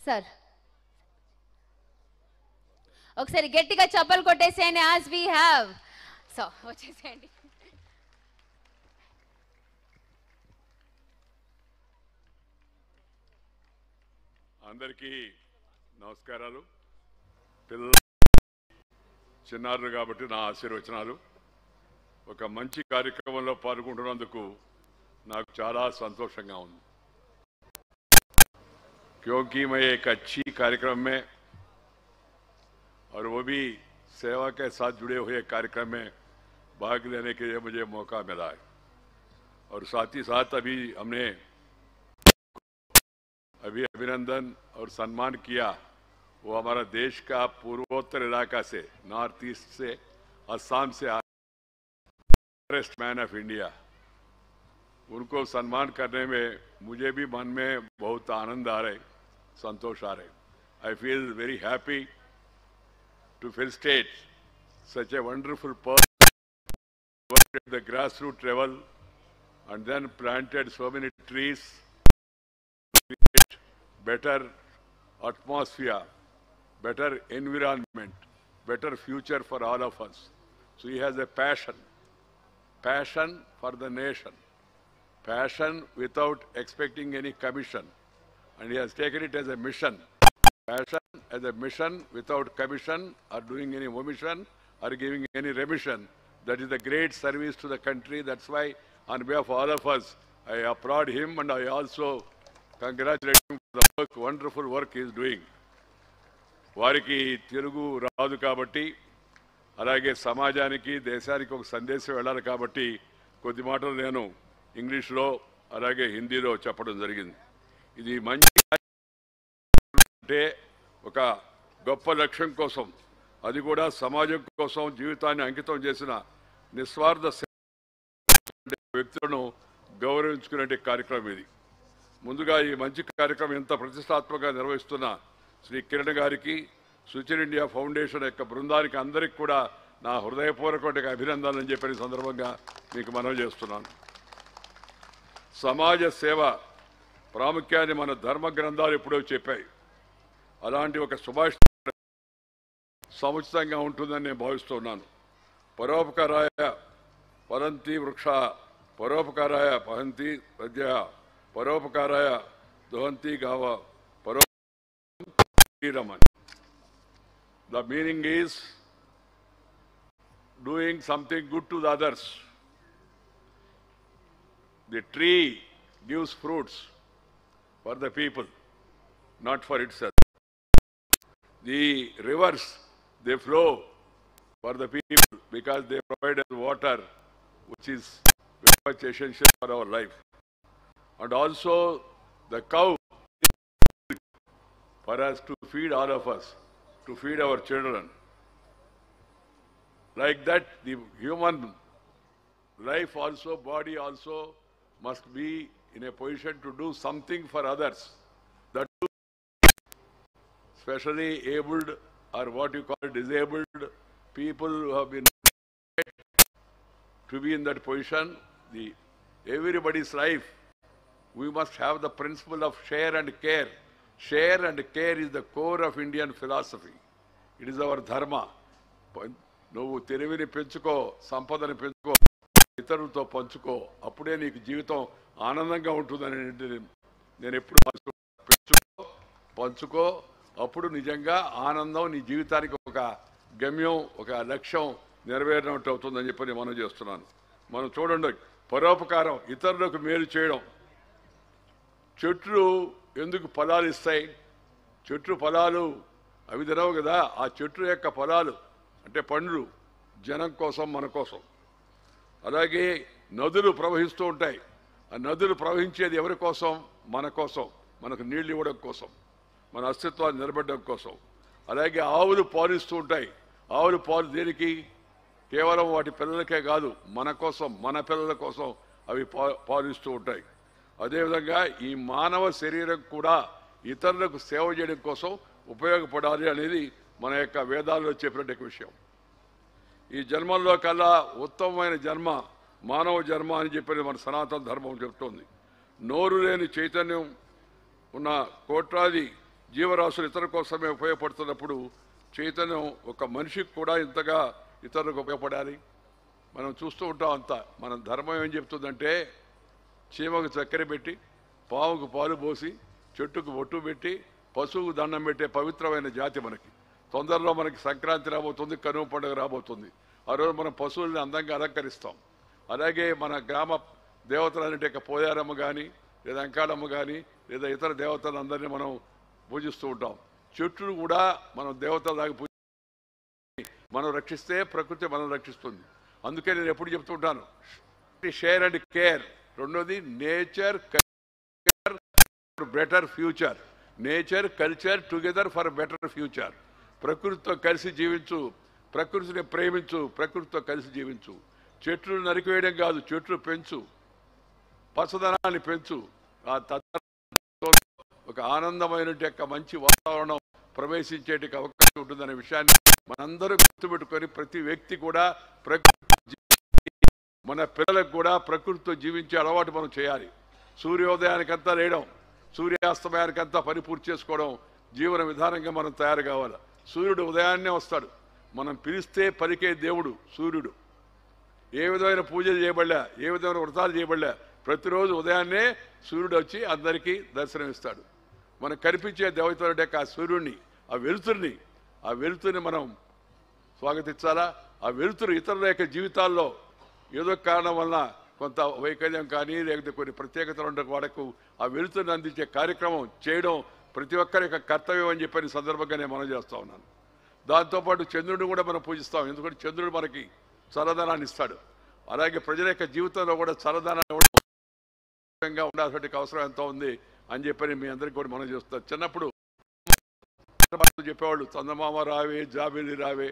Sir ఒకసారి గట్టిగా చప్పలు కొట్టేసేయండి. యాజ్ వీ హ్యావ్ సో వచ్చేసేయండి. అందరికీ నమస్కారాలు. చిన్నారులు కాబట్టి నా ఆశీర్వచనాలు. ఒక మంచి కార్యక్రమంలో పాల్గొంటున్నందుకు నాకు చాలా సంతోషంగా ఉంది. क्योंकि मैं एक अच्छी कार्यक्रम में और वो भी सेवा के साथ जुड़े हुए कार्यक्रम में भाग लेने के लिए मुझे मौका मिला है. और साथ ही साथ अभी हमने अभिनंदन और सम्मान किया. वो हमारा देश का पूर्वोत्तर इलाका से, नॉर्थ ईस्ट से, असम से फॉरेस्ट मैन ऑफ इंडिया, उनको सम्मान करने में मुझे भी मन में बहुत आनंद आ रहे, संतोष आ रहे. I feel very happy to felicitate such a wonderful person worked at the grassroots level and then planted so many trees to create better atmosphere, better environment, better future for all of us. So he has a passion for the nation, passion without expecting any commission, and he has taken it as a mission. Passion as a mission without commission or doing any omission or giving any remission. That is a great service to the country. That's why on behalf of all of us, I applaud him and I also congratulate him for the work, wonderful work he is doing. వారికి తెలుగు రాదు కాబట్టి, అలాగే సమాజానికి దేశానికి ఒక సందేశం వెళ్ళాలి కాబట్టి కొద్ది మాటలు నేను ఇంగ్లీష్లో అలాగే హిందీలో చెప్పడం జరిగింది. ఇది మంచి అంటే ఒక గొప్ప లక్ష్యం కోసం, అది కూడా సమాజం కోసం జీవితాన్ని అంకితం చేసిన నిస్వార్థ వ్యక్తులను గౌరవించుకునే కార్యక్రమం ఇది. ముందుగా ఈ మంచి కార్యక్రమం ఎంత ప్రతిష్టాత్మకంగా నిర్వహిస్తున్న శ్రీ కిరణ్ గారికి, సుచిర్ ఇండియా ఫౌండేషన్ యొక్క బృందానికి అందరికీ కూడా నా హృదయపూర్వక అభినందనలు చెప్పిన సందర్భంగా మీకు మనవి చేస్తున్నాను. సమాజ సేవ ప్రాముఖ్యాన్ని మన ధర్మ గ్రంథాలు ఎప్పుడో చెప్పాయి. అలాంటి ఒక సుభాషితం సముచితంగా ఉంటుందని నేను భావిస్తున్నాను. పరోపకారాయ పరంతి వృక్ష, పరోపకారాయ పహంతి ప్రజ, పరోపకారాయ దోహంతి గావ, పరోపకారమని. The meaning is doing something good to the others. The tree gives fruits for the people, not for itself. The rivers, they flow for the people because they provide us water, which is very much essential for our life. And also the cow for us to feed all of us, to feed our children. Like that, the human life also, body also must be in a position to do something for others. That especially abled or what you call disabled people who have been to be in that position. Everybody's life, we must have the principle of share and care. Share and care is the core of Indian philosophy. It is our dharma. నువ్వు తెలివిని పెంచుకో, సంపదను పెంచుకో, ఇతరులతో పంచుకో, అప్పుడే నీకు జీవితం ఆనందంగా ఉంటుందని నేను ఎప్పుడు పంచుకో, అప్పుడు నిజంగా ఆనందం నీ జీవితానికి ఒక గమ్యం, ఒక లక్ష్యం నెరవేరినట్టు అవుతుందని చెప్పి మనం చేస్తున్నాను. మనం చూడండి, పరోపకారం, ఇతరులకు మేలు చేయడం. చెట్లు ఎందుకు ఫలాలు ఇస్తాయి? చెట్లు ఫలాలు అవి తినవు కదా. ఆ చెట్టు యొక్క ఫలాలు అంటే పండ్లు జనం కోసం, మన కోసం. అలాగే నదులు ప్రవహిస్తూ ఉంటాయి. ఆ నదులు ప్రవహించేది ఎవరి కోసం? మన కోసం, మనకు నీళ్లు ఇవ్వడం కోసం, మన అస్తిత్వాన్ని నిలబెట్టడం కోసం. అలాగే ఆవులు పాలిస్తూ ఉంటాయి. ఆవులు పాలు దేనికి? కేవలం వాటి పిల్లలకే కాదు, మన కోసం, మన పిల్లల కోసం అవి పాలిస్తూ ఉంటాయి. అదేవిధంగా ఈ మానవ శరీరం కూడా ఇతరులకు సేవ చేయడం కోసం ఉపయోగపడాలి అనేది మన యొక్క వేదాల్లో చెప్పినట్టు విషయం. ఈ జన్మల్లో కల్లా ఉత్తమమైన జన్మ మానవ జన్మ అని చెప్పి మన సనాతన ధర్మం చెప్తోంది. నోరు లేని చైతన్యం ఉన్న కోట్లాది జీవరాశులు ఇతరుల కోసమే ఉపయోగపడుతున్నప్పుడు చైతన్యం ఒక మనిషికి కూడా ఇంతగా ఇతరులకు ఉపయోగపడాలి. మనం చూస్తూ ఉంటాం అంతా. మన ధర్మం ఏం చెప్తుందంటే చీమకు చక్కెర పెట్టి, పావుకు పాలు పోసి, చెట్టుకు బొట్టు పెట్టి, పశువుకు దండం పెట్టే పవిత్రమైన జాతి మనకి. తొందరలో మనకి సంక్రాంతి రాబోతుంది, కనుమ పండుగ రాబోతుంది. ఆ రోజు మనం పశువుల్ని అందంగా అలంకరిస్తాం. అలాగే మన గ్రామ దేవతలన్నిటి పోయారమ్మ కానీ, లేదా అంకాళమ్మ కానీ, లేదా ఇతర దేవతలందరినీ మనం పూజిస్తూ ఉంటాం. చెట్లు కూడా మనం దేవతల దాకా పూజ మనం రక్షిస్తే ప్రకృతి మనం రక్షిస్తుంది. అందుకే నేను ఎప్పుడు చెప్తుంటాను, షేర్ అండ్ కేర్. రెండోది nature culture better future. Nature culture together for better future. ప్రకృతితో కలిసి జీవించు, ప్రకృతిని ప్రేమించు, ప్రకృతితో కలిసి జీవించు. చెట్లు నరికివేయడం కాదు, చెట్లు పెంచు, పచ్చదనాన్ని పెంచు. ఆ ఒక ఆనందమైన మంచి వాతావరణం ప్రవేశించేటి అవకాశం ఉంటుందనే విషయాన్ని మనందరూ గుర్తుపెట్టుకొని ప్రతి వ్యక్తి కూడా మన పిల్లలకు కూడా ప్రకృతితో జీవించే అలవాటు మనం చేయాలి. సూర్యోదయానికంతా లేయడం, సూర్యాస్తమయానికంతా పని పూర్తి చేసుకోవడం జీవన విధానంగా మనం తయారు కావాలి. సూర్యుడు ఉదయాన్నే వస్తాడు. మనం పిలిస్తే పలికే దేవుడు సూర్యుడు. ఏ విధమైన పూజలు చేయబడలే, ఏ విధమైన వ్రతాలు చేయబడలే, ప్రతిరోజు ఉదయాన్నే సూర్యుడు వచ్చి అందరికీ దర్శనమిస్తాడు. మనం కనిపించే దేవతలంటే ఆ సూర్యుడిని, ఆ వెలుతురిని మనం స్వాగతించాలా. ఆ వెలుతురు ఇతరుల యొక్క జీవితాల్లో ఏదో కారణం వల్ల కొంత వైకల్యం కానీ లేకపోతే కొన్ని ప్రత్యేకతలు ఉండే వాడకు ఆ వెలుతురిని అందించే కార్యక్రమం చేయడం ప్రతి ఒక్కరి యొక్క కర్తవ్యం అని చెప్పని సందర్భంగా నేను మనం చేస్తూ ఉన్నాను. దాంతోపాటు చంద్రుడిని కూడా మనం పూజిస్తాం. ఎందుకంటే చంద్రుడు మనకి చల్లదనాన్ని ఇస్తాడు. అలాగే ప్రజల యొక్క జీవితంలో కూడా చల్లదనాన్ని ఉండాల్సిన అవసరం ఎంత ఉంది అని చెప్పని మీ అందరికీ కూడా మనం చేస్తాం. చిన్నప్పుడు చెప్పేవాళ్ళు చందమామ రావే, జాబిలి రావే,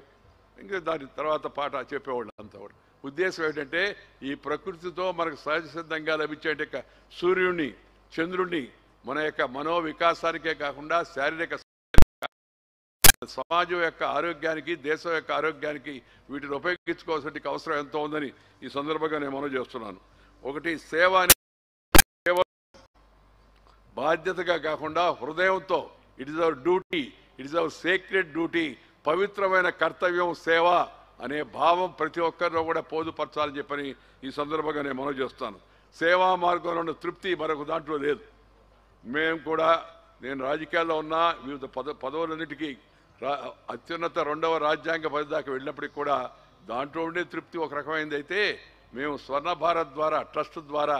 ఇంకా దాని తర్వాత పాట చెప్పేవాళ్ళు అంతా కూడా. ఉద్దేశం ఏంటంటే ఈ ప్రకృతితో మనకు సహజ సిద్ధంగా లభించే సూర్యుడిని, చంద్రుడిని మన యొక్క మనోవికాసానికే కాకుండా శారీరక సమాజం యొక్క ఆరోగ్యానికి, దేశం యొక్క ఆరోగ్యానికి వీటిని ఉపయోగించుకోవాల్సిన అవసరం ఎంతో ఉందని ఈ సందర్భంగా నేను మనం చేస్తున్నాను. ఒకటి సేవ బాధ్యతగా కాకుండా హృదయంతో, it is our duty, it is our sacred duty, పవిత్రమైన కర్తవ్యం సేవ అనే భావం ప్రతి ఒక్కరిలో కూడా పొందుపరచాలని చెప్పని ఈ సందర్భంగా నేను మనం చేస్తాను. సేవా మార్గంలో ఉన్న తృప్తి మరొక దాంట్లో లేదు. మేము కూడా, నేను రాజకీయాల్లో ఉన్నా, వివిధ పదవులన్నిటికీ అత్యున్నత 2వ రాజ్యాంగ పదవి దాకా వెళ్ళినప్పటికీ కూడా దాంట్లో ఉండే తృప్తి ఒక రకమైనది. అయితే మేము స్వర్ణ భారత్ ద్వారా, ట్రస్ట్ ద్వారా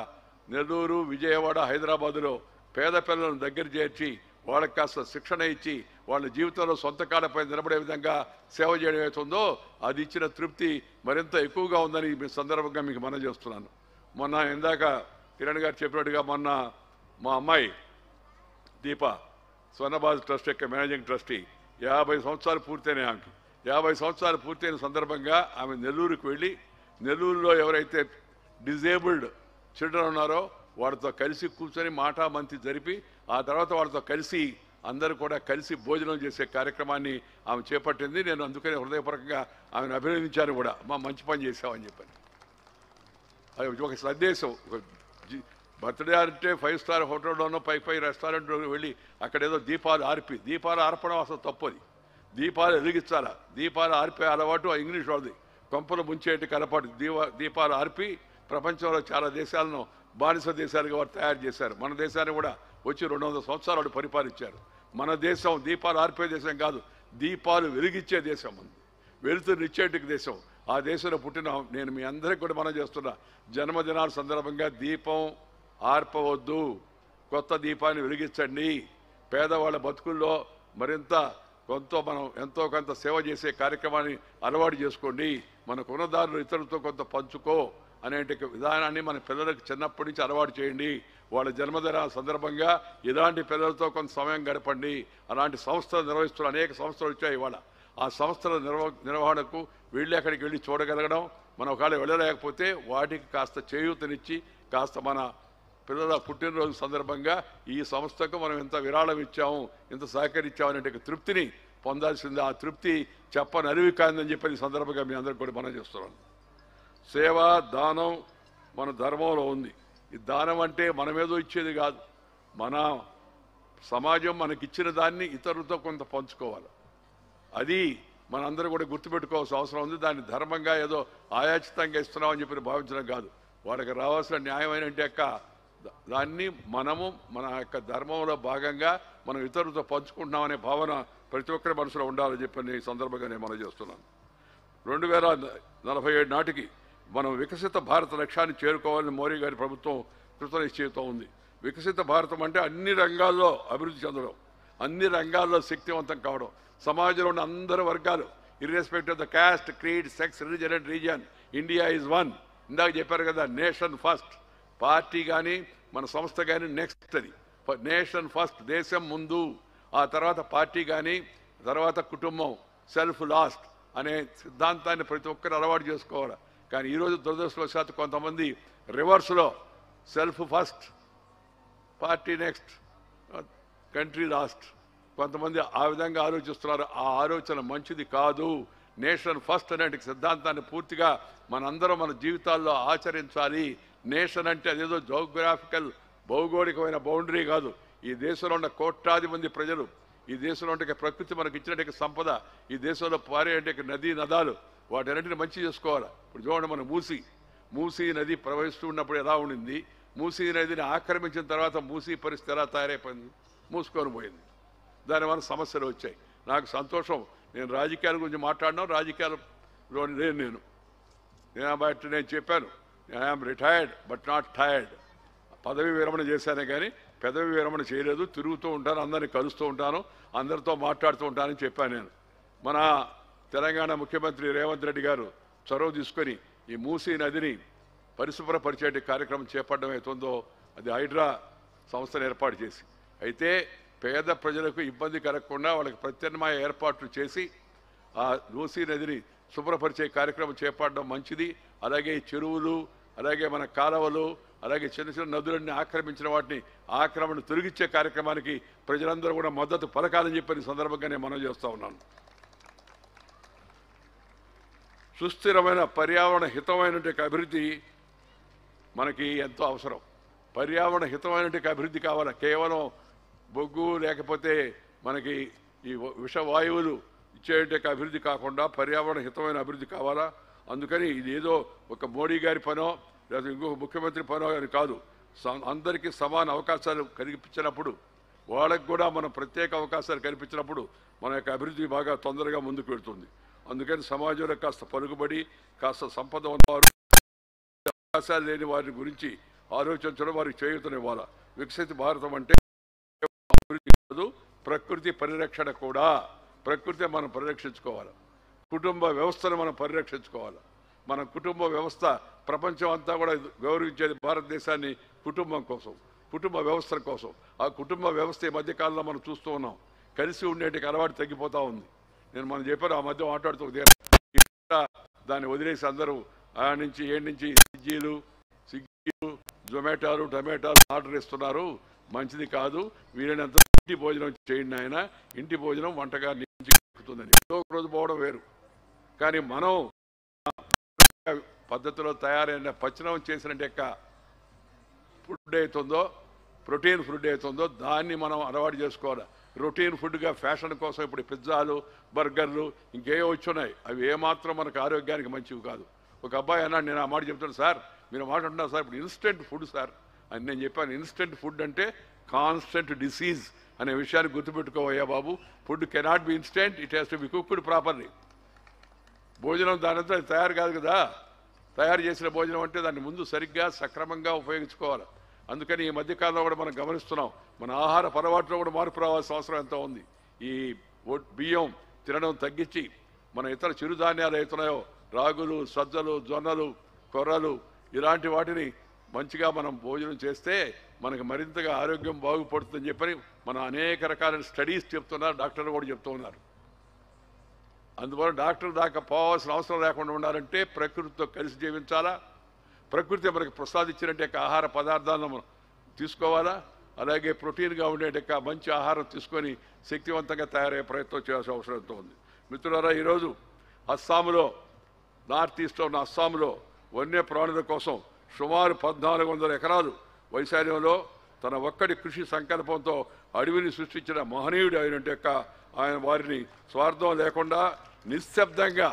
నెల్లూరు, విజయవాడ, హైదరాబాదులో పేద పిల్లలను దగ్గర చేర్చి వాళ్ళకి కాస్త శిక్షణ ఇచ్చి వాళ్ళ జీవితంలో సొంత కాళ్ళపై నిలబడే విధంగా సేవ చేయడం అవుతుందో అది ఇచ్చిన తృప్తి మరింత ఎక్కువగా ఉందని మీ సందర్భంగా మీకు మనం చేస్తున్నాను. మొన్న ఇందాక కిరణ్ గారు చెప్పినట్టుగా మొన్న మా అమ్మాయి దీప స్వర్ణభారత్ ట్రస్ట్ యొక్క మేనేజింగ్ ట్రస్టీ 50 సంవత్సరాలు పూర్తయినాయి. ఆమెకి 50 సంవత్సరాలు పూర్తయిన సందర్భంగా ఆమె నెల్లూరుకు వెళ్ళి, నెల్లూరులో ఎవరైతే డిజేబుల్డ్ చిల్డ్రన్ ఉన్నారో వాడితో కలిసి కూర్చొని మాటామంతి జరిపి ఆ తర్వాత వాళ్ళతో కలిసి అందరూ కూడా కలిసి భోజనం చేసే కార్యక్రమాన్ని ఆమె చేపట్టింది. నేను అందుకని హృదయపూర్వకంగా ఆమెను అభినందించాను కూడా. మా మంచి పని చేసామని చెప్పని. అది ఒక సందేశం. బర్త్డే అంటే 5 స్టార్ హోటల్లోనో 5 రెస్టారెంట్లో వెళ్ళి అక్కడ ఏదో దీపాలు ఆర్పడం అసలు తప్పది. దీపాలు వెలిగించాలా. దీపాలు ఆర్పే అలవాటు ఇంగ్లీష్ వాళ్ళది. కొంపలు ముంచేటి కలపాటు దీపాలు ఆర్పి ప్రపంచంలో చాలా దేశాలను బానిస దేశాలుగా వారు తయారు చేశారు. మన దేశాన్ని కూడా వచ్చి 200 సంవత్సరాలు వాడు పరిపాలించారు. మన దేశం దీపాలు ఆర్పే దేశం కాదు, దీపాలు వెలిగించే దేశం. వెలుతురునిచ్చేటి దేశం. ఆ దేశంలో పుట్టిన నేను మీ అందరికీ కూడా మనం చేస్తున్నా, జన్మదినాల సందర్భంగా దీపం ఆర్పవద్దు, కొత్త దీపాన్ని వెలిగించండి. పేదవాళ్ళ బతుకుల్లో మరింత మనం ఎంతో కొంత సేవ చేసే కార్యక్రమాన్ని అలవాటు చేసుకోండి. మనకున్న దారులు ఇతరులతో కొంత పంచుకో అనే విధానాన్ని మన పిల్లలకు చిన్నప్పటి నుంచి అలవాటు చేయండి. వాళ్ళ జన్మదిన సందర్భంగా ఇలాంటి పిల్లలతో కొంత సమయం గడపండి. అలాంటి సంస్థలు నిర్వహిస్తున్న అనేక సంస్థలు వచ్చాయి ఇవాళ. ఆ సంస్థల నిర్వహణకు వెళ్ళి అక్కడికి వెళ్ళి చూడగలగడం, మనం ఒకవేళ వెళ్ళలేకపోతే వాటికి కాస్త చేయూతనిచ్చి కాస్త మన పిల్లల పుట్టినరోజు సందర్భంగా ఈ సంస్థకు మనం ఎంత విరాళం ఇచ్చాము, ఎంత సహకరించాము అనే తృప్తిని పొందాల్సింది. ఆ తృప్తి చెప్పనరివి కాదని చెప్పి ఈ సందర్భంగా మీ అందరికీ కూడా మనం చేస్తున్నాను. సేవ, దానం మన ధర్మంలో ఉంది. ఈ దానం అంటే మనమేదో ఇచ్చేది కాదు, మన సమాజం మనకిచ్చిన దాన్ని ఇతరులతో కొంత పంచుకోవాలి. అది మనందరూ కూడా గుర్తుపెట్టుకోవాల్సిన అవసరం ఉంది. దాన్ని ధర్మంగా ఏదో ఆయాచితంగా ఇస్తున్నామని చెప్పి భావించడం కాదు. వాళ్ళకి రావాల్సిన న్యాయమైన యొక్క దాన్ని మనము మన యొక్క ధర్మంలో భాగంగా మనం ఇతరులతో పంచుకుంటున్నామనే భావన ప్రతి ఒక్కరి మనసులో ఉండాలని చెప్పి ఈ సందర్భంగా నేను మనం చేస్తున్నాను. 2047 నాటికి మనం వికసిత భారత లక్ష్యాన్ని చేరుకోవాలని మోడీ గారి ప్రభుత్వం కృతనిశ్చయంతో ఉంది. వికసిత భారతం అంటే అన్ని రంగాల్లో అభివృద్ధి చెందడం, అన్ని రంగాల్లో శక్తివంతం కావడం, సమాజంలో ఉన్న అందరి వర్గాలు irrespective of the caste, creed, sex, religion and region, India is one. ఇందాక చెప్పారు కదా, నేషన్ ఫస్ట్. పార్టీ కానీ మన సంస్థ కానీ నెక్స్ట్, అది నేషన్ ఫస్ట్, దేశం ముందు, ఆ తర్వాత పార్టీ కానీ, తర్వాత కుటుంబం, సెల్ఫ్ లాస్ట్ అనే సిద్ధాంతాన్ని ప్రతి ఒక్కరు అలవాటు చేసుకోవాలి. కానీ ఈరోజు దురదృష్టవశాత్తు కొంతమంది రివర్స్లో self first, party next, country last, కొంతమంది ఆ విధంగా ఆలోచిస్తున్నారు. ఆ ఆలోచన మంచిది కాదు. నేషన్ ఫస్ట్ అనే సిద్ధాంతాన్ని పూర్తిగా మనందరం మన జీవితాల్లో ఆచరించాలి. నేషన్ అంటే అదేదో జోగ్రాఫికల్ భౌగోళికమైన బౌండరీ కాదు. ఈ దేశంలో ఉన్న కోట్లాది మంది ప్రజలు, ఈ దేశంలో ఉండే ప్రకృతి మనకి ఇచ్చినట్టు సంపద, ఈ దేశంలో పారే నదీ నదాలు, వాటన్నిటిని మంచి చేసుకోవాలి. ఇప్పుడు చూడండి, మన మూసీ నది ప్రవహిస్తూ ఉన్నప్పుడు ఎలా ఉండింది, మూసీ నదిని ఆక్రమించిన తర్వాత మూసీ పరిస్థితి ఎలా తయారైపోయింది, మూసుకొని పోయింది. దానివల్ల సమస్యలు వచ్చాయి. నాకు సంతోషం, నేను రాజకీయాల గురించి మాట్లాడినా, రాజకీయాలలో నేను బట్టి నేను చెప్పాను, I'm retired but not tired. పదవి విరమణ చేశానే కానీ పెదవి విరమణ చేయలేదు. తిరుగుతూ ఉంటాను, అందరినీ కలుస్తూ ఉంటాను, అందరితో మాట్లాడుతూ ఉంటానని చెప్పాను నేను. మన తెలంగాణ ముఖ్యమంత్రి రేవంత్ రెడ్డి గారు చొరవ తీసుకొని ఈ మూసీ నదిని పరిశుభ్రపరిచే కార్యక్రమం చేపట్టడం అవుతుందో, అది హైడ్రా సంస్థను ఏర్పాటు చేసి, అయితే పేద ప్రజలకు ఇబ్బంది కలగకుండా వాళ్ళకి ప్రత్యామ్నాయ ఏర్పాట్లు చేసి ఆ మూసీ నదిని శుభ్రపరిచే కార్యక్రమం చేపట్టడం మంచిది. అలాగే చెరువులు, అలాగే మన కాలువలు, అలాగే చిన్న చిన్న నదులన్నీ ఆక్రమించిన వాటిని ఆక్రమణ తొలగించే కార్యక్రమానికి ప్రజలందరూ కూడా మద్దతు పలకాలని చెప్పిన సందర్భంగా నేను మనం చేస్తూ ఉన్నాను. సుస్థిరమైన పర్యావరణ హితమైన అభివృద్ధి మనకి ఎంతో అవసరం. పర్యావరణ హితమైన అభివృద్ధి కావాలి. కేవలం బొగ్గు లేకపోతే మనకి ఈ విషవాయువులు ఇచ్చే అభివృద్ధి కాకుండా పర్యావరణ హితమైన అభివృద్ధి కావాలా. అందుకని ఇది ఏదో ఒక మోడీ గారి పనో లేదా ఇంకొక ముఖ్యమంత్రి పనో అని కాదు. అందరికీ సమాన అవకాశాలు కల్పించినప్పుడు, వాళ్ళకు కూడా మనం ప్రత్యేక అవకాశాలు కల్పించినప్పుడు మన యొక్క అభివృద్ధి బాగా తొందరగా ముందుకు వెళ్తుంది. అందుకని సమాజంలో కాస్త పలుకుబడి, కాస్త సంపద ఉన్నవారు, అవకాశాలు లేని వారి గురించి ఆలోచించడం, వారికి చేయూతనివ్వాలి. వికసిత భారతం అంటే అభివృద్ధి కాదు, ప్రకృతి పరిరక్షణ కూడా. ప్రకృతి మనం పరిరక్షించుకోవాలి, కుటుంబ వ్యవస్థను మనం పరిరక్షించుకోవాలి. మన కుటుంబ వ్యవస్థ ప్రపంచం అంతా కూడా గౌరవించేది భారతదేశాన్ని కుటుంబం కోసం, కుటుంబ వ్యవస్థ కోసం. ఆ కుటుంబ వ్యవస్థ ఈ మధ్యకాలంలో మనం చూస్తూ ఉన్నాం, కలిసి ఉండేటికి అలవాటు తగ్గిపోతూ ఉంది. నేను మనం చెప్పాను, ఆ మధ్య మాట్లాడుతూ దాన్ని వదిలేసి అందరూ ఆ నుంచి ఏడు నుంచి స్విగ్గీలు, జొమాటోలు, టమాటాలు ఆర్డర్ ఇస్తున్నారు. మంచిది కాదు. వీలైనంత ఇంటి భోజనం చేయండి ఆయన. ఇంటి భోజనం వంటగా నుంచి ఎక్కుతుందని ఒక రోజు పోవడం వేరు. కానీ మనం పద్ధతిలో తయారైన పచనం చేసిన ఫుడ్ అవుతుందో, ప్రోటీన్ ఫుడ్ అవుతుందో దాన్ని మనం అలవాటు చేసుకోవాలి. రొటీన్ ఫుడ్గా ఫ్యాషన్ కోసం ఇప్పుడు పిజ్జాలు, బర్గర్లు ఇంకేవో వచ్చున్నాయి. అవి ఏమాత్రం మనకు ఆరోగ్యానికి మంచివి కాదు. ఒక అబ్బాయి అన్నాడు, నేను ఆ మాట చెప్తాను, సార్ మీరు మాట అంటున్నారు సార్, ఇప్పుడు ఇన్స్టెంట్ ఫుడ్ సార్ అని. నేను చెప్పాను, ఇన్స్టెంట్ ఫుడ్ అంటే కాన్స్టెంట్ డిసీజ్ అనే విషయాన్ని గుర్తుపెట్టుకోవయ్యా బాబు. Food cannot be instant, it has to be cooked properly. భోజనం దానంతా తయారు కాదు కదా. తయారు చేసిన భోజనం అంటే దాన్ని ముందు సరిగ్గా సక్రమంగా ఉపయోగించుకోవాలి. అందుకని ఈ మధ్యకాలంలో కూడా మనం గమనిస్తున్నాం, మన ఆహార అలవాట్లో కూడా మార్పు రావాల్సిన అవసరం ఎంతో ఉంది. ఈ బియ్యం తినడం తగ్గించి మన ఇతర చిరుధాన్యాలు అవుతున్నాయో, రాగులు, సజ్జలు, జొన్నలు, కొర్రలు, ఇలాంటి వాటిని మంచిగా మనం భోజనం చేస్తే మనకు మరింతగా ఆరోగ్యం బాగుపడుతుందని చెప్పని మన అనేక రకాల స్టడీస్ చెప్తున్నారు, డాక్టర్లు కూడా చెప్తూ ఉన్నారు. అందువల్ల డాక్టర్ దాకా పోవాల్సిన అవసరం లేకుండా ఉండాలంటే ప్రకృతితో కలిసి జీవించాలా. ప్రకృతి మనకు ప్రసాదించినట్టు ఆహార పదార్థాలను మనం తీసుకోవాలా. అలాగే ప్రోటీన్గా ఉండే మంచి ఆహారం తీసుకొని శక్తివంతంగా తయారయ్యే ప్రయత్నం చేయాల్సిన అవసరం ఎంతో ఉంది. మిత్రులారా, ఈరోజు అస్సాంలో, నార్త్ ఈస్ట్లో ఉన్న అస్సాంలో వన్య ప్రాణుల కోసం సుమారు 1400 ఎకరాలు వైశాల్యంలో తన ఒక్కడి కృషి సంకల్పంతో అడవిని సృష్టించిన మహనీయుడు అయినట్టు ఆయన వారిని స్వార్థం లేకుండా నిశ్శబ్దంగా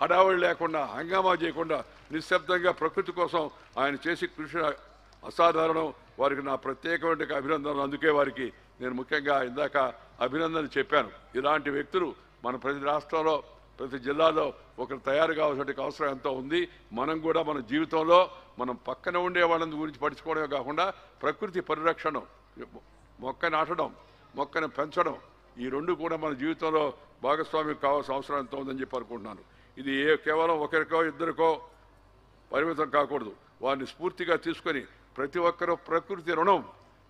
హడావుడి లేకుండా హంగామా చేయకుండా నిశ్శబ్దంగా ప్రకృతి కోసం ఆయన చేసి కృషి అసాధారణం. వారికి నా ప్రత్యేకమైన అభినందనలు. అందుకే వారికి నేను ముఖ్యంగా ఇందాక అభినందనలు చెప్పాను. ఇలాంటి వ్యక్తులు మన ప్రతి రాష్ట్రంలో ప్రతి జిల్లాలో ఒకరు తయారు కావాల్సిన అవసరం ఎంతో ఉంది. మనం కూడా మన జీవితంలో మనం పక్కన ఉండే వాళ్ళని గురించి పడుచుకోవడమే కాకుండా ప్రకృతి పరిరక్షణ, మొక్క నాటడం, మొక్కను పెంచడం, ఈ రెండు కూడా మన జీవితంలో భాగస్వామ్యం కావాల్సిన అవసరం ఎంతో ఉందని చెప్పి అనుకుంటున్నాను. ఇది కేవలం ఒకరికో ఇద్దరికో పరిమితం కాకూడదు. వారిని స్ఫూర్తిగా తీసుకొని ప్రతి ఒక్కరూ ప్రకృతి రుణం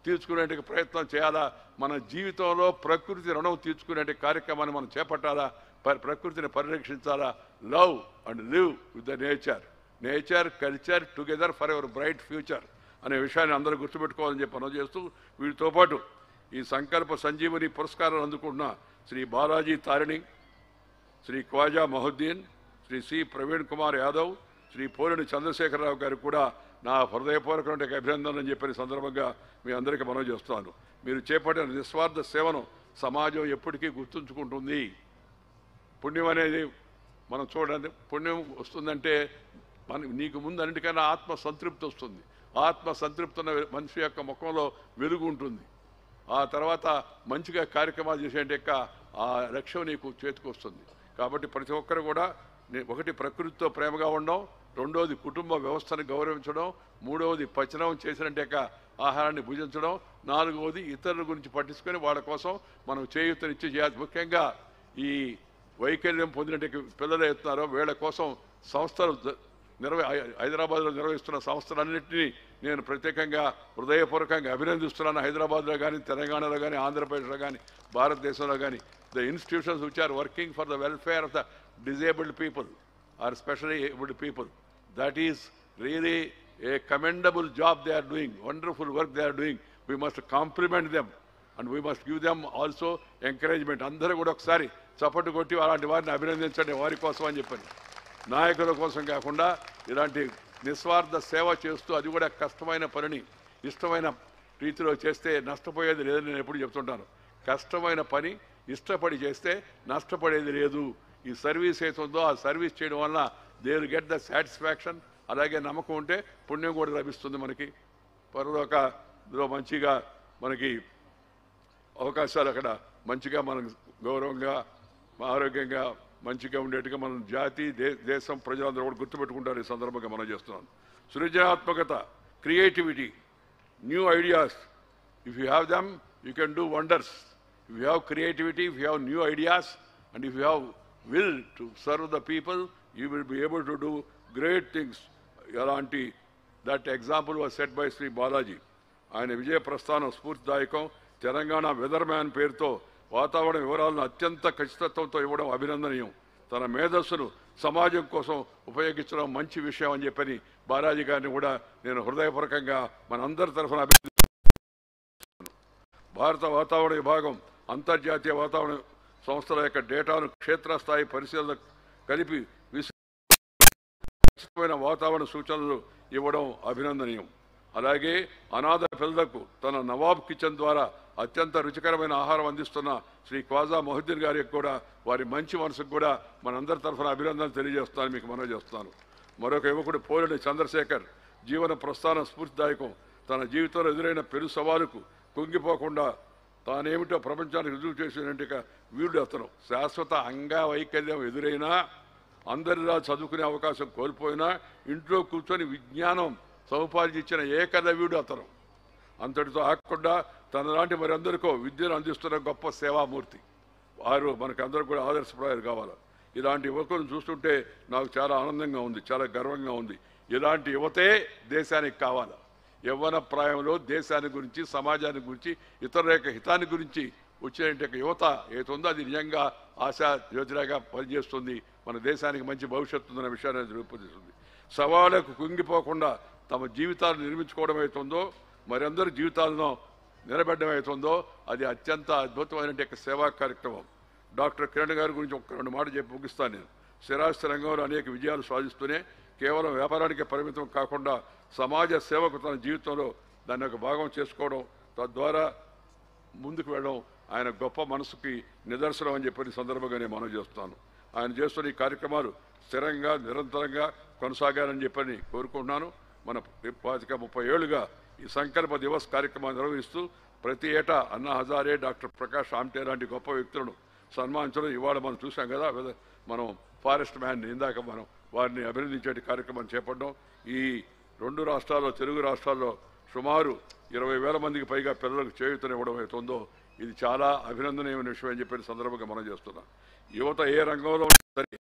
తీర్చుకునే ప్రయత్నం చేయాలా. మన జీవితంలో ప్రకృతి రుణం తీర్చుకునే కార్యక్రమాన్ని మనం చేపట్టాలా. ప్రకృతిని పరిరక్షించాలా. Love and live with the nature culture together forever bright future అనే విషయాన్ని అందరూ గుర్తుపెట్టుకోవాలని చెప్పి మనం చేస్తూ, వీటితో పాటు ఈ సంకల్ప సంజీవని పురస్కారాలు అందుకుంటున్న శ్రీ బాలాజీ తారిణి, శ్రీ ఖ్వాజా మహుద్దీన్, శ్రీ సి ప్రవీణ్ కుమార్ యాదవ్, శ్రీ పోలిని చంద్రశేఖరరావు గారికి కూడా నా హృదయపూర్వకమైన అభినందనలు అని చెప్పిన సందర్భంగా మీ అందరికీ మనవి చేస్తున్నాను. మీరు చేపట్టిన నిస్వార్థ సేవను సమాజం ఎప్పటికీ గుర్తుంచుకుంటుంది. పుణ్యం అనేది మనం చూడండి, పుణ్యం వస్తుందంటే నీకు ముందు అన్నిటికన్నా ఆత్మ సంతృప్తి వస్తుంది. ఆత్మ సంతృప్తి ఉన్న మనిషి యొక్క ముఖంలో వెలుగు ఉంటుంది. ఆ తర్వాత మంచిగా కార్యక్రమాలు చేసే ఆ లక్ష్యం నీకు చేతికి వస్తుంది. కాబట్టి ప్రతి ఒక్కరు కూడా ఒకటి ప్రకృతితో ప్రేమగా ఉండడం, రెండవది కుటుంబ వ్యవస్థను గౌరవించడం, మూడవది పచనం చేసినట్టే ఆహారాన్ని భుజించడం, నాలుగవది ఇతరుల గురించి పట్టించుకొని వాళ్ళ కోసం మనం చేయూతనిచ్చి చేయాలి. ముఖ్యంగా ఈ వైకల్యం పొందినట్టు పిల్లలు ఎత్తున్నారో వీళ్ళ కోసం సంస్థలు హైదరాబాద్లో నిర్వహిస్తున్న సంస్థలన్నింటినీ నేను ప్రత్యేకంగా హృదయపూర్వకంగా అభినందిస్తున్నాను. హైదరాబాద్లో కానీ, తెలంగాణలో కానీ, ఆంధ్రప్రదేశ్లో కానీ, భారతదేశంలో కానీ the institutions which are working for the welfare of the disabled people or specially abled people, that is really a commendable job they are doing, wonderful work they are doing. We must compliment them and we must give them also encouragement. అందరూ కూడా ఒకసారి చప్పట్లు కొట్టి అలాంటి వారిని అభినందించండి. వారి కోసం అని చెప్పండి, నాయకుల కోసం కాకుండా ఇలాంటి నిస్వార్థ సేవ చేస్తూ అది కూడా కష్టమైన పనిని ఇష్టమైన రీతిలో చేస్తే నష్టపోయేది లేదని నేను ఎప్పుడు చెప్తుంటాను. కష్టమైన పని ఇష్టపడి చేస్తే నష్టపడేది లేదు. ఈ సర్వీస్ ఏతుందో ఆ సర్వీస్ చేయడం వల్ల they will get the satisfaction. అలాగే నమ్మకం ఉంటే పుణ్యం కూడా లభిస్తుంది. మనకి పరలోకలో మంచిగా మనకి అవకాశాలు అక్కడ మంచిగా మనం గౌరవంగా ఆరోగ్యంగా మంచిగా ఉండేట్టుగా మనం జాతి దేశం ప్రజలందరూ కూడా గుర్తుపెట్టుకుంటారు. ఈ సందర్భంగా మనం చేస్తున్నాను. సృజనాత్మకత, creativity, new ideas, if you have them you can do wonders. If you have creativity, if you have new ideas and if you have will to serve the people, you will be able to do great things. Yalanti, that example was set by Sri Balaji. ఆయన విజయ ప్రస్థానం స్ఫూర్తిదాయకం. Telangana weather man పేరుతో వాతావరణ వివరాలను అత్యంత ఖచ్చితత్వంతో ఇవ్వడం అభినందనీయం. తన మేధస్సును సమాజం కోసం ఉపయోగించడం మంచి విషయం అని చెప్పని బాలాజీ గారిని కూడా నేను హృదయపూర్వకంగా మనందరి తరఫున అభినందిస్తున్నాను. భారత వాతావరణ విభాగం అంతర్జాతీయ వాతావరణ సంస్థల యొక్క డేటాను క్షేత్రస్థాయి పరిశీలన కలిపి విస్తృతమైన వాతావరణ సూచనలు ఇవ్వడం అభినందనీయం. అలాగే అనాథ పిల్లలకు తన నవాబ్ కిచెన్ ద్వారా అత్యంత రుచికరమైన ఆహారం అందిస్తున్న శ్రీ ఖ్వాజా మహుద్దీన్ గారికి కూడా వారి మంచి మనసుకు కూడా మనందరి తరఫున అభినందనలు తెలియజేస్తాను, మీకు మనవి చేస్తాను. మరొక యువకుడు పోలిని చంద్రశేఖర్ జీవన ప్రస్థానం స్ఫూర్తిదాయకం. తన జీవితంలో ఎదురైన పెను సవాలుకు కుంగిపోకుండా తానేమిటో ప్రపంచానికి రుజువు చేసినట్టుగా వీడు అతను. శాశ్వత అంగవైకల్యం ఎదురైనా, అందరిలా చదువుకునే అవకాశం కోల్పోయినా ఇంట్లో కూర్చొని విజ్ఞానం సముపార్జించిన ఏకలవ్యుడు అతను. అంతటితో ఆకుండా తనలాంటి మరందరికో విద్యను అందిస్తున్న గొప్ప సేవామూర్తి. వారు మనకందరూ కూడా ఆదర్శప్రాయాలు కావాలి. ఇలాంటి యువకులను చూస్తుంటే నాకు చాలా ఆనందంగా ఉంది, చాలా గర్వంగా ఉంది. ఇలాంటి యువతే దేశానికి కావాలి. యవ్వన ప్రాయంలో దేశాన్ని గురించి, సమాజాన్ని గురించి, ఇతరుల యొక్క హితాన్ని గురించి వచ్చిన యువత ఏతుందో అది నిజంగా ఆశా జ్యోతిలాగా పనిచేస్తుంది. మన దేశానికి మంచి భవిష్యత్తు ఉందన్న విషయాన్ని రూపొందిస్తుంది. సవాళ్లకు కుంగిపోకుండా తమ జీవితాలను నిర్మించుకోవడం అవుతుందో, మరందరి జీవితాలను నిలబెట్టడం అవుతుందో అది అత్యంత అద్భుతమైన సేవా కార్యక్రమం. డాక్టర్ కిరణ్ గారి గురించి ఒక రెండు మాటలు చెప్పి ముగిస్తాను నేను. స్థిరాస్తి రంగంలో అనేక విజయాలు సాధిస్తూనే కేవలం వ్యాపారానికి పరిమితం కాకుండా సమాజ సేవకు తన జీవితంలో దాన్ని ఒక భాగం చేసుకోవడం, తద్వారా ముందుకు వెళ్ళడం ఆయన గొప్ప మనసుకి నిదర్శనం అని చెప్పి సందర్భంగా నేను మనవి చేస్తున్నాను. ఆయన చేస్తున్న ఈ కార్యక్రమాలు స్థిరంగా నిరంతరంగా కొనసాగాలని చెప్పని కోరుకుంటున్నాను. మన 25-30 ఏళ్లుగా ఈ సంకల్ప దివస్ కార్యక్రమాన్ని నిర్వహిస్తూ ప్రతి ఏటా అన్నా హజారే, డాక్టర్ ప్రకాష్ ఆమ్టే లాంటి గొప్ప వ్యక్తులను సన్మానించడం ఇవాళ మనం చూసాం కదా. మనం ఫారెస్ట్ మ్యాన్ ఇందాక మనం వారిని అభినందించే కార్యక్రమం చేపట్టడం. ఈ 2 రాష్ట్రాల్లో, తెలుగు రాష్ట్రాల్లో సుమారు 20,000 మందికి పైగా పిల్లలకు చేయూతనివ్వడం అవుతుందో ఇది చాలా అభినందనీయమైన విషయం అని చెప్పిన సందర్భంగా మనం చేస్తున్నాం. యువత ఏ రంగంలో సరే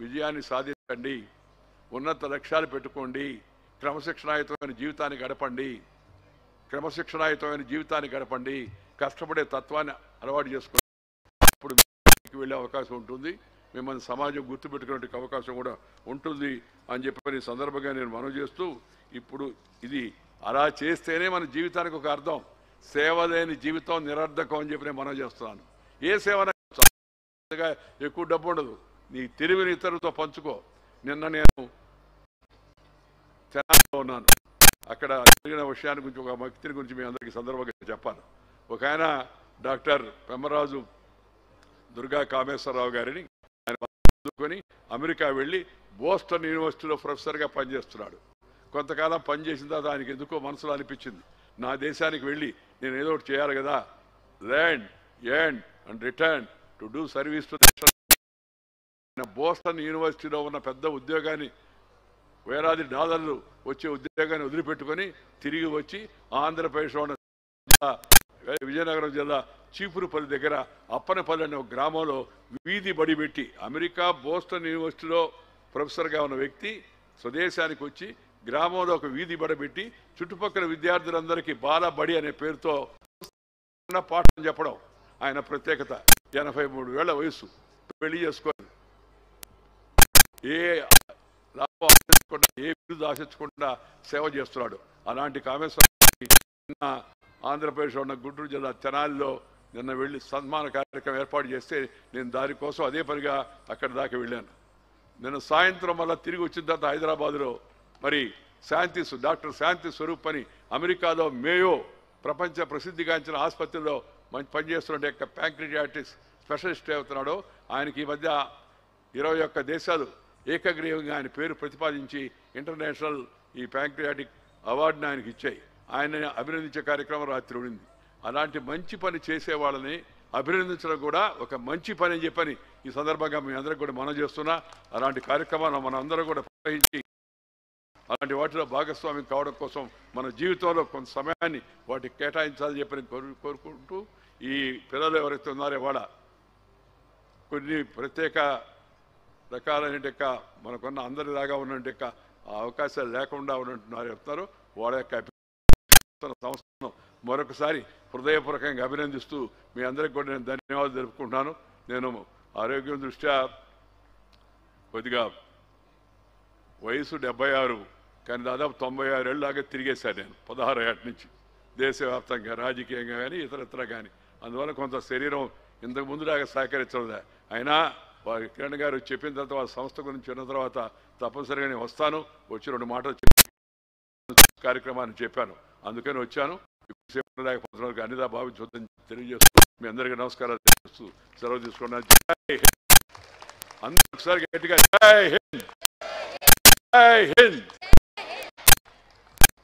విజయాన్ని సాధించండి, ఉన్నత లక్ష్యాలు పెట్టుకోండి, క్రమశిక్షణాయుతమైన జీవితాన్ని గడపండి, కష్టపడే తత్వాన్ని అలవాటు చేసుకోండి. ఇప్పుడు వెళ్ళే అవకాశం ఉంటుంది, మిమ్మల్ని సమాజం గుర్తుపెట్టుకునే అవకాశం కూడా ఉంటుంది అని చెప్పి సందర్భంగా నేను మనవి చేస్తూ, ఇప్పుడు ఇది అలా చేస్తేనే మన జీవితానికి ఒక అర్థం. సేవ లేని జీవితం నిరర్ధకం అని చెప్పి నేను మనవి చేస్తున్నాను. ఏ సేవ ఎక్కువ డబ్బు ఉండదు, నీ తెలివిని ఇతరులతో పంచుకో. నిన్న నేను తెలంగాణలో ఉన్నాను, అక్కడ జరిగిన విషయాన్ని గురించి, ఒక వ్యక్తిని గురించి మీ అందరికీ సందర్భంగా చెప్పాను. ఒక ఆయన డాక్టర్ పెమ్మరాజు దుర్గా కామేశ్వరరావు గారిని ఆయన చదువుకొని అమెరికా వెళ్ళి బోస్టన్ యూనివర్సిటీలో ప్రొఫెసర్గా పనిచేస్తున్నాడు. కొంతకాలం పనిచేసిన తర్వాత ఆయనకి ఎందుకో మనసులో అనిపించింది, నా దేశానికి వెళ్ళి నేను ఏదో ఒకటి చేయాలి కదా, land earn and return to do service to Boston యూనివర్సిటీలో ఉన్న పెద్ద ఉద్యోగాన్ని, వేలాది డాలర్లు వచ్చే ఉద్యోగాన్ని వదిలిపెట్టుకొని తిరిగి వచ్చి ఆంధ్రప్రదేశ్లో ఉన్న విజయనగరం జిల్లా చీపురుపల్లి దగ్గర అప్పనపల్లి అనే ఒక గ్రామంలో వీధి బడి పెట్టి, అమెరికా బోస్టన్ యూనివర్సిటీలో ప్రొఫెసర్గా ఉన్న వ్యక్తి స్వదేశానికి వచ్చి గ్రామంలో ఒక వీధి బడి పెట్టి చుట్టుపక్కల విద్యార్థులందరికీ బాలబడి అనే పేరుతో పాఠం చెప్పడం ఆయన ప్రత్యేకత. 83 ఏళ్ల వయసు, పెళ్లి చేసుకోవాలి, ఏ లాభం ఆశించకుండా, ఏ విరుదు ఆశించకుండా సేవ చేస్తున్నాడు. అలాంటి కామేశ్వర ఆంధ్రప్రదేశ్లో ఉన్న గుంటూరు జిల్లా తెనాలిలో నిన్న వెళ్ళి సన్మాన కార్యక్రమం ఏర్పాటు చేస్తే నేను దానికోసం అదే పనిగా అక్కడి దాకా వెళ్ళాను. నిన్న సాయంత్రం మళ్ళీ తిరిగి వచ్చిన తర్వాత హైదరాబాద్లో మరి డాక్టర్ శాంతి స్వరూప్ అని అమెరికాలో మేయో ప్రపంచ ప్రసిద్ధిగాంచిన ఆసుపత్రిలో పనిచేస్తున్న ప్యాంక్రియాటిస్ స్పెషలిస్ట్ అవుతున్నాడో ఆయనకి ఈ మధ్య 21 దేశాలు ఏకగ్రీవంగా ఆయన పేరు ప్రతిపాదించి ఇంటర్నేషనల్ ఈ ప్యాంక్రియాటిక్ అవార్డుని ఆయనకి ఇచ్చాయి. ఆయన అభినందించే కార్యక్రమం రాత్రి ఉండింది. అలాంటి మంచి పని చేసే వాళ్ళని అభినందించడం కూడా ఒక మంచి పని అని చెప్పని ఈ సందర్భంగా మీ అందరికి కూడా మనం చేస్తున్నా. అలాంటి కార్యక్రమాలను మన అందరం కూడా ప్రోత్సహించి అలాంటి వాటిలో భాగస్వామ్యం కావడం కోసం మన జీవితంలో కొంత సమయాన్ని వాటికి కేటాయించాలని చెప్పని కోరుకుంటూ, ఈ పిల్లలు ఎవరైతే ఉన్నారో వాళ్ళ కొన్ని ప్రత్యేక రకాలైన మనకున్న అందరిలాగా ఉన్నట్టు అవకాశాలు లేకుండా ఉన్నట్టున్నారు చెప్తారు. వాళ్ళ యొక్క సంస్థను మరొకసారి హృదయపూర్వకంగా అభినందిస్తూ మీ అందరికి కూడా నేను ధన్యవాదాలు తెలుపుకుంటున్నాను. నేను ఆరోగ్యం దృష్ట్యా కొద్దిగా వయసు 76, కానీ దాదాపు 96 ఏళ్ళలాగా తిరిగేశాను నేను 16 ఏళ్ళ నుంచి దేశవ్యాప్తంగా, రాజకీయంగా కానీ ఇతరత్ర కానీ. అందువల్ల కొంత శరీరం ఇంతకు ముందులాగా సహకరించడం. అయినా వారి కిరణ్ గారు చెప్పిన తర్వాత వాళ్ళ సంస్థ గురించి విన్న తర్వాత తప్పనిసరిగా నేను వస్తాను, వచ్చి 2 మాటలు కార్యక్రమాన్ని చెప్పాను, అందుకని వచ్చాను. లేకపోతున్నారు అనిదా భావించొద్దని తెలియజేస్తూ మీ అందరికీ నమస్కారాలు చేస్తూ సెలవు తీసుకున్నాను. అందరూ ఒకసారి గట్టిగా జై హింద్, జై హింద్.